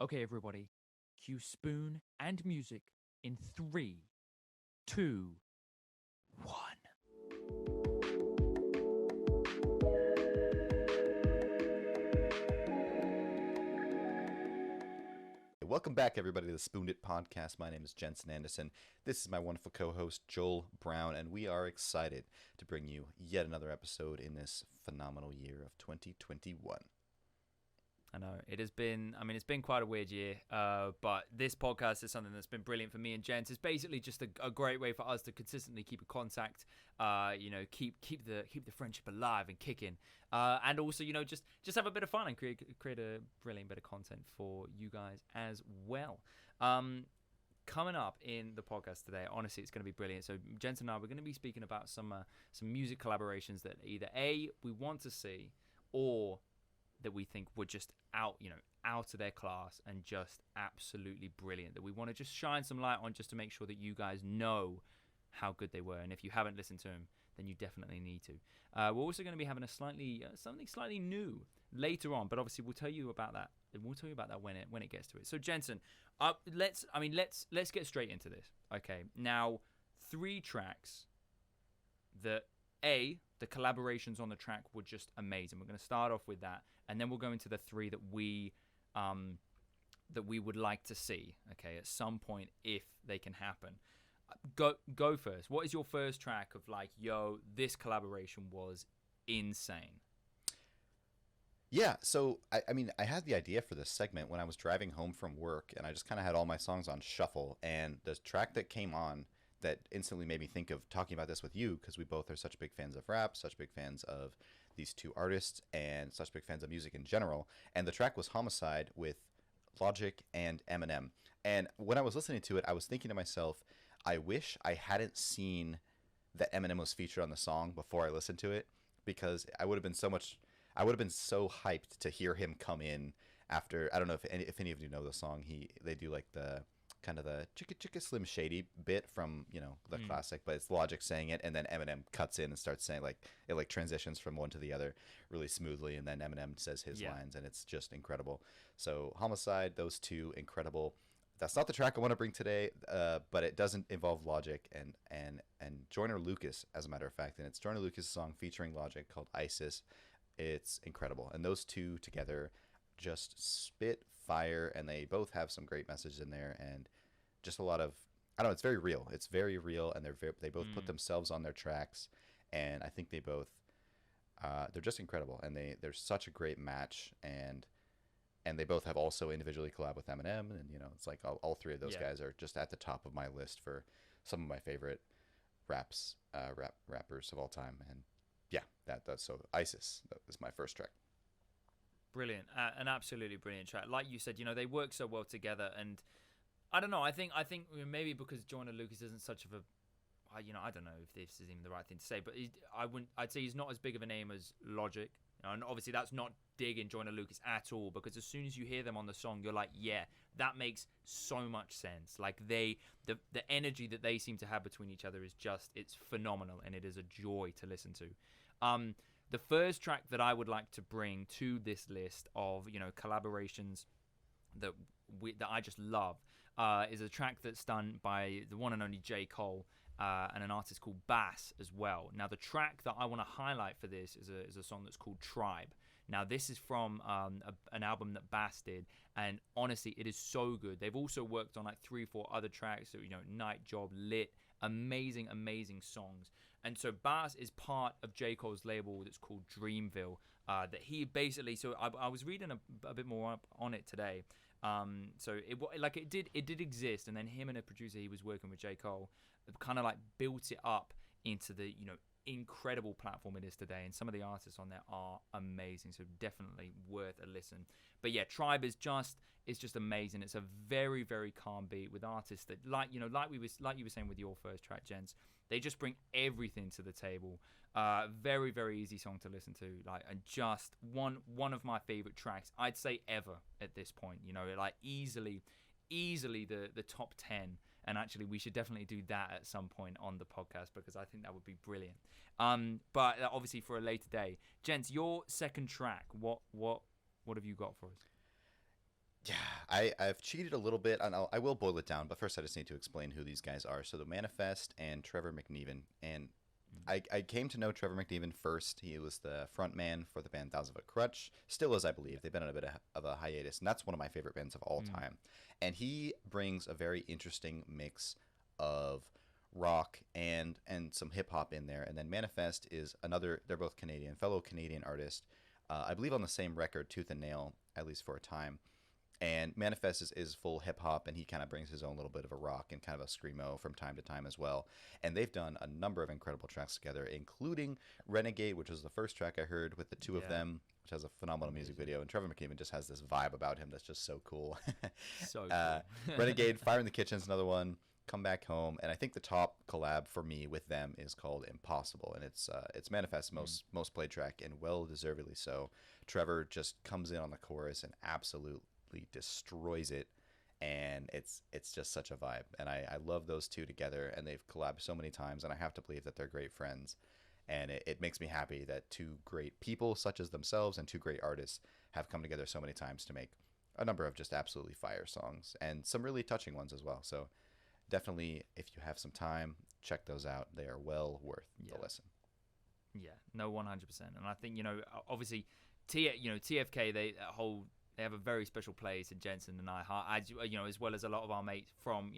Okay, everybody, cue spoon and music in 3, 2, 1. Welcome back, everybody, to the SpewnedIt podcast. My name is Jensen Anderson. This is my wonderful co-host, Joel Brown, and we are excited to bring you yet another episode in this phenomenal year of 2021. I know it's been quite a weird year, but this podcast is something that's been brilliant for me and Jens. It's basically just a great way for us to consistently keep in contact, keep the friendship alive and kicking, and also just have a bit of fun and create a brilliant bit of content for you guys as well. Coming up in the podcast today, honestly, it's going to be brilliant. So Jens and I, we're going to be speaking about some music collaborations that either we want to see, or that we think were just out of their class and just absolutely brilliant, that we want to just shine some light on, just to make sure that you guys know how good they were. And if you haven't listened to them, then you definitely need to. We're also going to be having a something slightly new later on, but obviously we'll tell you about that. We'll tell you about that when it gets to it. So Jensen, let's get straight into this. Okay, now 3 tracks that the collaborations on the track were just amazing. We're going to start off with that, and then we'll go into the 3 that we would like to see, okay, at some point if they can happen. Go first. What is your first track of this collaboration was insane? Yeah, so I had the idea for this segment when I was driving home from work, and I just kind of had all my songs on shuffle, and the track that came on that instantly made me think of talking about this with you, because we both are such big fans of rap, such big fans of these 2 artists, and such big fans of music in general. And the track was Homicide with Logic and Eminem. And when I was listening to it, I was thinking to myself, I wish I hadn't seen that Eminem was featured on the song before I listened to it, because I would have been so hyped to hear him come in after. I don't know if any of you know the song. They do like the kind of the Chicka Chicka Slim Shady bit from the classic, but it's Logic saying it, and then Eminem cuts in and starts saying, it transitions from one to the other really smoothly, and then Eminem says his lines, and it's just incredible. So Homicide, those 2, incredible. That's not the track I want to bring today, but it doesn't involve Logic and Joyner Lucas, as a matter of fact, and it's Joyner Lucas' song featuring Logic called Isis. It's incredible, and those 2 together just spit fire, and they both have some great messages in there, and just a lot of, I don't know, it's very real, and they both put themselves on their tracks, and I think they both they're just incredible, and they're such a great match, and they both have also individually collab with Eminem, and it's like all 3 of those guys are just at the top of my list for some of my favorite rappers of all time. And that's so Isis, that was my first track. Brilliant, an absolutely brilliant track. Like you said, they work so well together, and I don't know. I think maybe because Joyner Lucas isn't such of a, I don't know if this is even the right thing to say, but I'd say he's not as big of a name as Logic, and obviously that's not digging Joyner Lucas at all, because as soon as you hear them on the song, you're like, yeah, that makes so much sense. Like the energy that they seem to have between each other is it's phenomenal, and it is a joy to listen to. The first track that I would like to bring to this list of collaborations that I just love is a track that's done by the one and only J. Cole and an artist called Bass as well. Now, the track that I want to highlight for this is a song that's called Tribe. Now, this is from an album that Bass did, and honestly, it is so good. They've also worked on 3 or 4 other tracks, so Night Job, Lit, amazing songs. And so Bass is part of J. Cole's label that's called Dreamville, that he basically, so I was reading a bit more up on it today. So it did exist, and then him and a producer he was working with, J. Cole, kind of built it up into the incredible platform it is today, and some of the artists on there are amazing, so definitely worth a listen. But yeah, Tribe is just amazing. It's a very, very calm beat with artists that like you were saying with your first track, Gents, they just bring everything to the table. Very, very easy song to listen to, and just one of my favorite tracks I'd say ever at this point. Easily the top 10, and actually we should definitely do that at some point on the podcast, because I think that would be brilliant. But obviously for a later day. Gents, your second track, what have you got for us? Yeah, I've cheated a little bit, and I will boil it down. But first, I just need to explain who these guys are. So the Manifest and Trevor McNeven, and I came to know Trevor McNeven first. He was the front man for the band Thousand Foot Crutch. Still is, I believe. They've been on a bit of a hiatus, and that's one of my favorite bands of all time. And he brings a very interesting mix of rock and some hip hop in there. And then Manifest is another. They're both Canadian, fellow Canadian artist. I believe on the same record, Tooth and Nail, at least for a time. And Manifest is full hip hop, and he kind of brings his own little bit of a rock and kind of a screamo from time to time as well. And they've done a number of incredible tracks together, including Renegade, which was the first track I heard with the two of them, which has a phenomenal music video. And Trevor McKeevan just has this vibe about him that's just so cool. So cool. Renegade, Fire in the Kitchen is another one. Come Back Home, and I think the top collab for me with them is called Impossible, and it's Manifest's most played track, and well deservedly so. Trevor just comes in on the chorus and absolutely destroys it, and it's just such a vibe, and I love those two together, and they've collabed so many times, and I have to believe that they're great friends, and it makes me happy that two great people such as themselves and two great artists have come together so many times to make a number of just absolutely fire songs, and some really touching ones as well. So definitely, if you have some time, check those out. They are well worth the listen. Yeah, no, 100%. And I think, obviously, TFK, they have a very special place in Jensen and I, as well as a lot of our mates from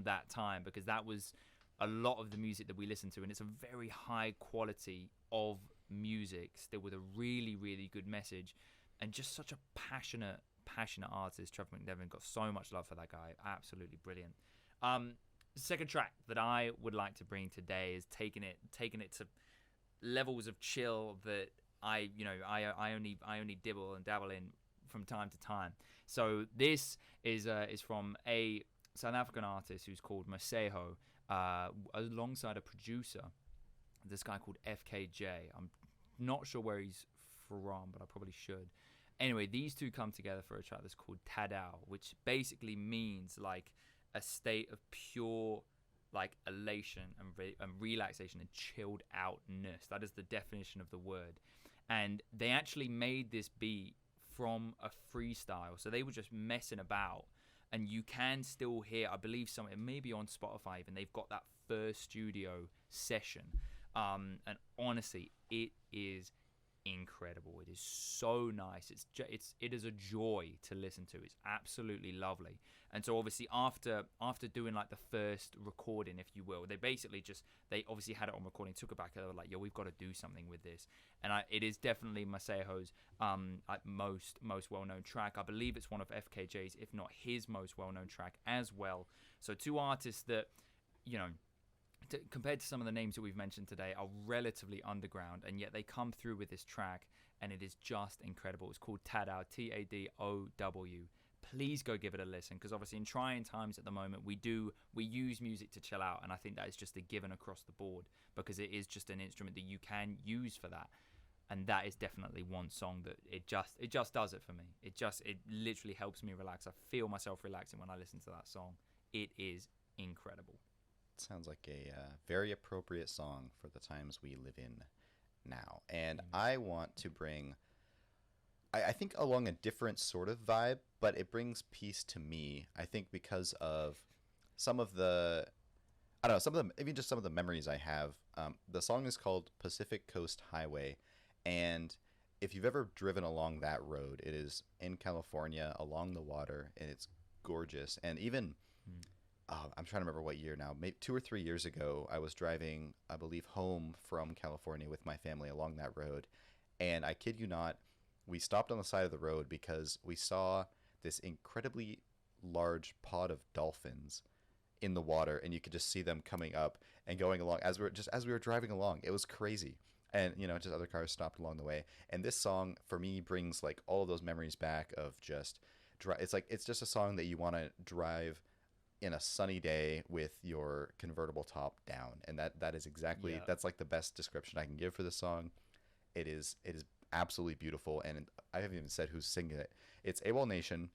that time, because that was a lot of the music that we listened to, and it's a very high quality of music, still with a really, really good message, and just such a passionate artist. Trevor McNeven, got so much love for that guy. Absolutely brilliant. The second track that I would like to bring today is taking it to levels of chill that I only dibble and dabble in from time to time. So this is from a South African artist who's called Maseho, alongside a producer, this guy called FKJ. I'm not sure where he's from, but I probably should. Anyway, these two come together for a track that's called Tadao, which basically means like a state of pure like elation and relaxation and chilled outness. That is the definition of the word. And they actually made this beat from a freestyle, so they were just messing about, and you can still hear, I believe, it may be on Spotify even, they've got that first studio session, and honestly, it is incredible. It is so nice. It is a joy to listen to. It's absolutely lovely. And so obviously after doing like the first recording, if you will, they obviously had it on recording, took it back, they were like, yo, we've got to do something with this. And it is definitely Maseho's most well-known track. I believe it's one of FKJ's, if not his most well-known track as well. So two artists that, compared to some of the names that we've mentioned today, are relatively underground, and yet they come through with this track, and it is just incredible. It's called Tadao, Tadow. Please go give it a listen, because obviously in trying times at the moment, we use music to chill out, and I think that is just a given across the board, because it is just an instrument that you can use for that. And that is definitely one song that it just does it for me. It literally helps me relax. I feel myself relaxing when I listen to that song. It is incredible. Sounds like a very appropriate song for the times we live in now. And I want to bring, I think, along a different sort of vibe, but it brings peace to me, I think, because of some of the memories I have. The song is called Pacific Coast Highway, and if you've ever driven along that road, it is in California along the water, and it's gorgeous. And even I'm trying to remember what year now, maybe 2 or 3 years ago, I was driving, I believe, home from California with my family along that road, and I kid you not, we stopped on the side of the road because we saw this incredibly large pod of dolphins in the water, and you could just see them coming up and going along as we were driving along. It was crazy. And just other cars stopped along the way, and this song for me brings like all of those memories back of just it's just a song that you want to drive in a sunny day with your convertible top down, and that is exactly that's like the best description I can give for the song. It is absolutely beautiful, and I haven't even said who's singing it. It's AWOL Nation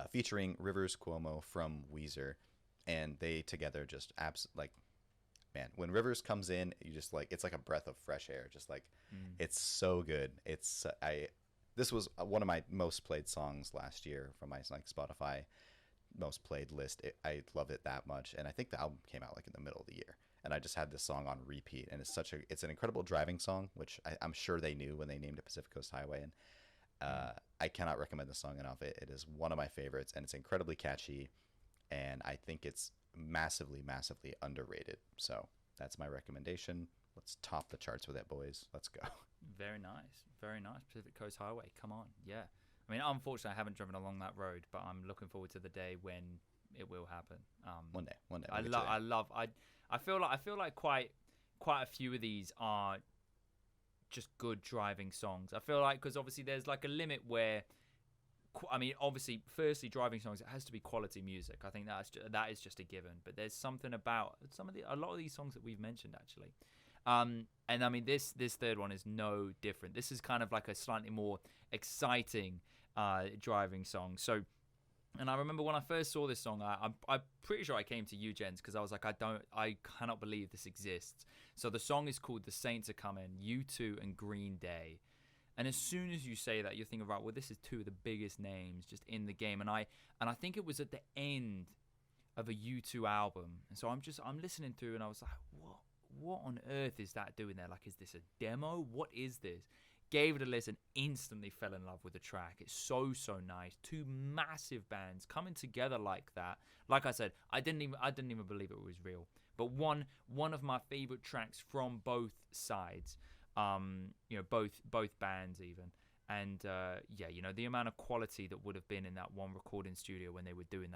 featuring Rivers Cuomo from Weezer, and they together just man, when Rivers comes in, you just it's like a breath of fresh air. Just it's so good. this was one of my most played songs last year from my like Spotify most played list. I love it that much, and I think the album came out like in the middle of the year, and I just had this song on repeat, and it's an incredible driving song, which I'm sure they knew when they named it Pacific Coast Highway, and I cannot recommend the song enough. It is one of my favorites, and it's incredibly catchy, and I think it's massively, massively underrated. So that's my recommendation. Let's top the charts with it, boys. Let's go. Very nice. Very nice. Pacific Coast Highway. Come on. Yeah. I mean, unfortunately, I haven't driven along that road, but I'm looking forward to the day when it will happen. One day. I feel like quite a few of these are just good driving songs. I feel like, because obviously there's like a limit where, I mean, obviously, firstly, driving songs, it has to be quality music. I think that is just a given. But there's something about a lot of these songs that we've mentioned actually. And I mean, this third one is no different. This is kind of like a slightly more exciting driving song. So, and I remember when I first saw this song, I'm pretty sure I came to you, Jens, because I was like, I cannot believe this exists. So the song is called "The Saints Are Coming," U2 and Green Day. And as soon as you say that, you're thinking, right, well, this is two of the biggest names just in the game. And I think it was at the end of a U2 album. And so I'm listening through, and I was like, what on earth is that doing there? Like, is this a demo? What is this? Gave it a listen, instantly fell in love with the track. It's so nice. Two massive bands coming together like that. Like I said, I didn't even believe it was real. But one of my favorite tracks from both sides. Both bands even. And the amount of quality that would have been in that one recording studio when they were doing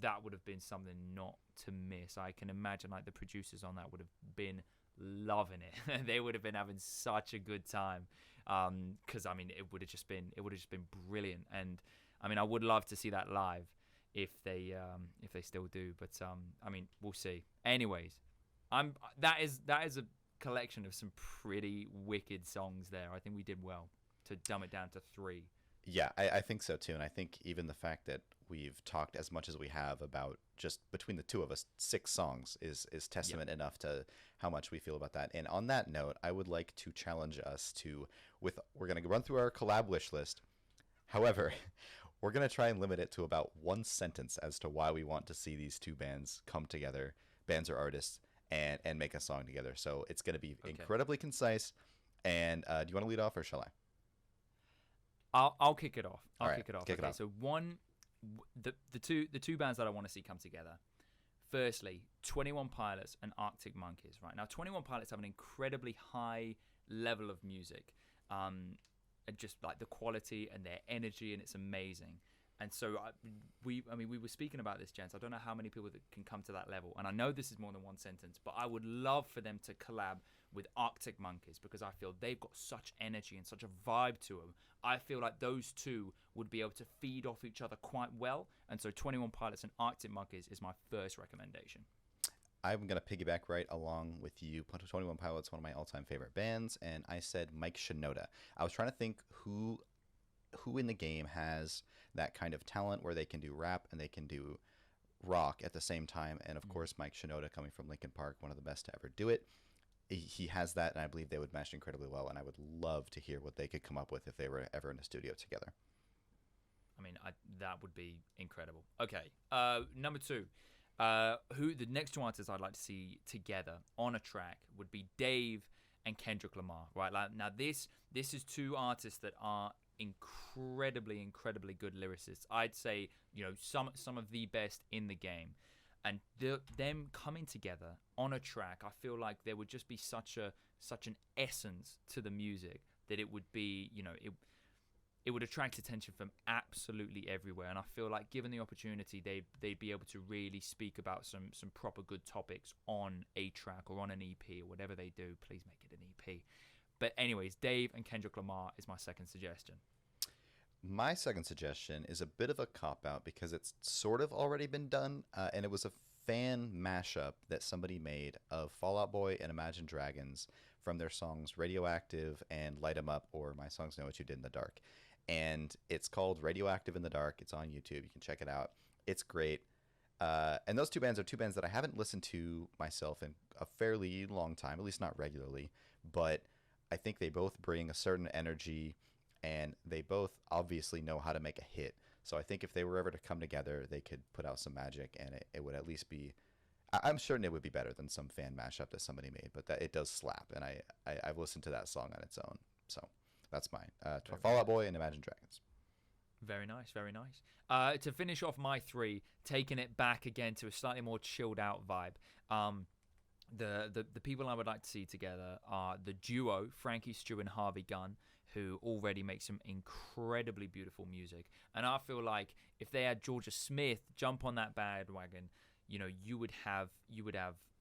that would have been something not to miss. I can imagine like the producers on that would have been loving it. They would have been having such a good time, because I mean it would have just been brilliant. And I mean, I would love to see that live if they still do, but I mean, we'll see. Anyways, that is a collection of some pretty wicked songs there. I think we did well to dumb it down to 3. Yeah, I think so too. And I think even the fact that we've talked as much as we have about just between the two of us 6 songs is testament enough to how much we feel about that. And on that note, I would like to challenge us we're going to run through our collab wish list. However, we're going to try and limit it to about 1 sentence as to why we want to see these two bands come together, bands or artists, and make a song together. So it's going to be incredibly concise. And do you want to lead off, or shall I? I'll kick it off. Kick it off. Kick it off. So the two bands that I want to see come together. Firstly, 21 Pilots and Arctic Monkeys. Right now, 21 Pilots have an incredibly high level of music, and just like the quality and their energy, and it's amazing. And so we were speaking about this, gents. I don't know how many people that can come to that level. And I know this is more than 1 sentence, but I would love for them to collab with Arctic Monkeys, because I feel they've got such energy and such a vibe to them. I feel like those two would be able to feed off each other quite well. And so 21 Pilots and Arctic Monkeys is my first recommendation. I'm going to piggyback right along with you. 21 Pilots, one of my all-time favorite bands. And I said Mike Shinoda. I was trying to think who in the game has that kind of talent where they can do rap and they can do rock at the same time. And of course, Mike Shinoda, coming from Linkin Park, one of the best to ever do it. He has that, and I believe they would mesh incredibly well. And I would love to hear what they could come up with if they were ever in a studio together. I mean, that would be incredible. Okay, number 2. Who the next 2 artists I'd like to see together on a track would be Dave and Kendrick Lamar. Right, like, now this is 2 artists that are incredibly good lyricists. I'd say, some of the best in the game, and them coming together on a track, I feel like there would just be such an essence to the music that it would be, it would attract attention from absolutely everywhere. And I feel like given the opportunity, they'd be able to really speak about some proper good topics on a track or on an EP or whatever they do. Please make it an EP. But anyways, Dave and Kendrick Lamar is my second suggestion. My second suggestion is a bit of a cop-out because it's sort of already been done, and it was a fan mashup that somebody made of Fall Out Boy and Imagine Dragons from their songs Radioactive and Light 'Em Up, or My Songs Know What You Did in the Dark. And it's called Radioactive in the Dark. It's on YouTube. You can check it out. It's great. And those 2 bands are 2 bands that I haven't listened to myself in a fairly long time, at least not regularly, but I think they both bring a certain energy and they both obviously know how to make a hit. So I think if they were ever to come together, they could put out some magic, and it would at least be. I'm certain it would be better than some fan mashup that somebody made, but that it does slap, and I've listened to that song on its own. So that's mine. Fall Out Boy and Imagine Dragons. Very nice, very nice. To finish off my three, taking it back again to a slightly more chilled out vibe. The people I would like to see together are the duo Frankie Stew and Harvey Gunn, who already make some incredibly beautiful music. And I feel like if they had Georgia Smith jump on that bandwagon, you would have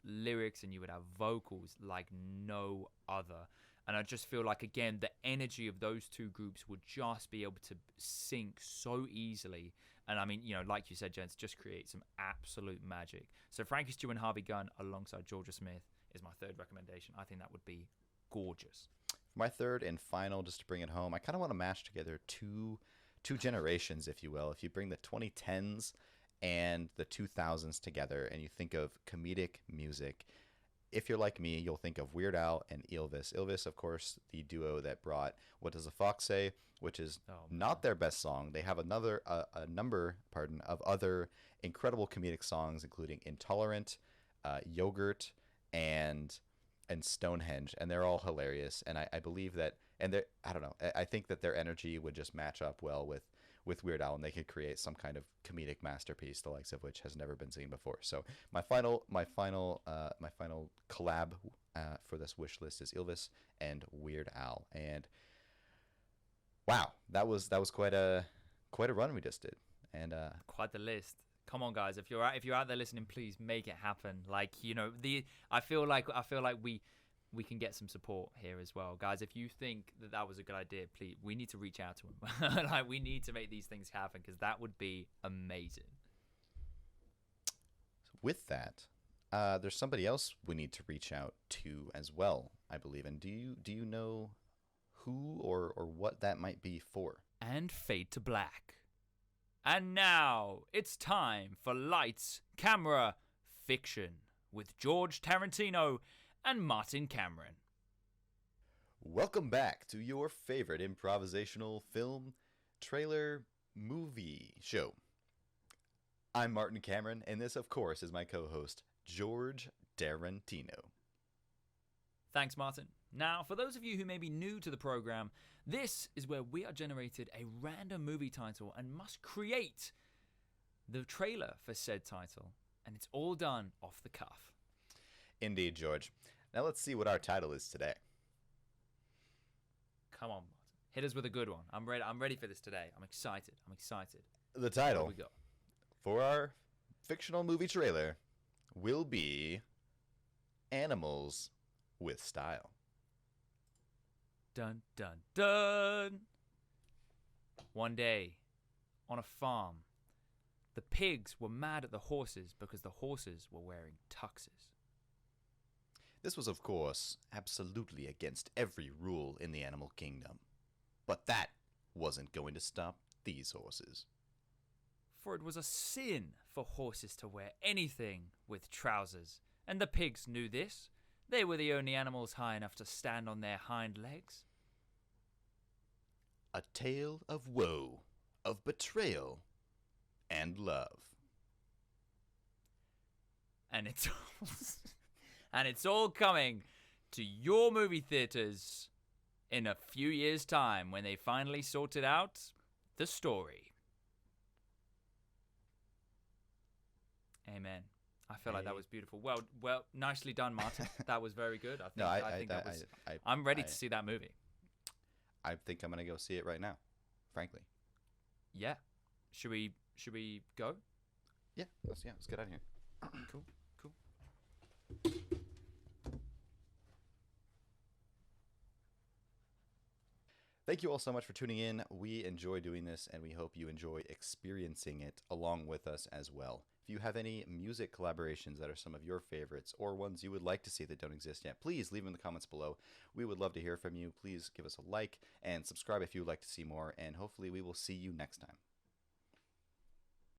lyrics and you would have vocals like no other. And I just feel like, again, the energy of those two groups would just be able to sync so easily. And I mean, like you said, gents, just create some absolute magic. So Frankie Stew and Harvey Gunn alongside Georgia Smith is my third recommendation. I think that would be gorgeous. For my third and final, just to bring it home, I kind of want to mash together two generations, if you will. If you bring the 2010s and the 2000s together and you think of comedic music, if you're like me, you'll think of Weird Al and Elvis. Elvis, of course, the duo that brought What Does a Fox Say, which is not their best song. They have a number of other incredible comedic songs, including Intolerant, Yogurt, and Stonehenge, and they're all hilarious. And I believe that, and I don't know, I think that their energy would just match up well with Weird Al, and they could create some kind of comedic masterpiece, the likes of which has never been seen before. So my final collab for this wish list is Elvis and Weird Al. And wow, that was quite a run we just did, and quite the list. Come on, guys! If you're out there listening, please make it happen. Like I feel like we can get some support here as well, guys. If you think that was a good idea, please, we need to reach out to him. Like, we need to make these things happen because that would be amazing. With that, there's somebody else we need to reach out to as well, I believe. And do you know who or what that might be for? And fade to black. And now it's time for Lights, Camera, Fiction with George Tarantino and Martin Cameron. Welcome back to your favorite improvisational film, trailer, movie show. I'm Martin Cameron, and this, of course, is my co-host, George Tarantino. Thanks, Martin. Now, for those of you who may be new to the program, this is where we are generated a random movie title and must create the trailer for said title, and it's all done off the cuff. Indeed, George. Now let's see what our title is today. Come on, Martin. Hit us with a good one. I'm ready for this today. I'm excited. The title Here we go. For our fictional movie trailer will be Animals with Style. Dun, dun, dun. One day, on a farm, the pigs were mad at the horses because the horses were wearing tuxes. This was, of course, absolutely against every rule in the animal kingdom. But that wasn't going to stop these horses. For it was a sin for horses to wear anything with trousers, and the pigs knew this. They were the only animals high enough to stand on their hind legs. A tale of woe, of betrayal, and love. And it's all coming to your movie theaters in a few years' time when they finally sorted out the story. Amen. I feel like that was beautiful. Well, nicely done, Martin. That was very good. I'm ready to see that movie. I think I'm gonna go see it right now, frankly. Yeah. Should we go? Yeah. Let's get out of here. Cool. Thank you all so much for tuning in. We enjoy doing this, and we hope you enjoy experiencing it along with us as well. If you have any music collaborations that are some of your favorites or ones you would like to see that don't exist yet, please leave them in the comments below. We would love to hear from you. Please give us a like and subscribe if you would like to see more, and hopefully we will see you next time.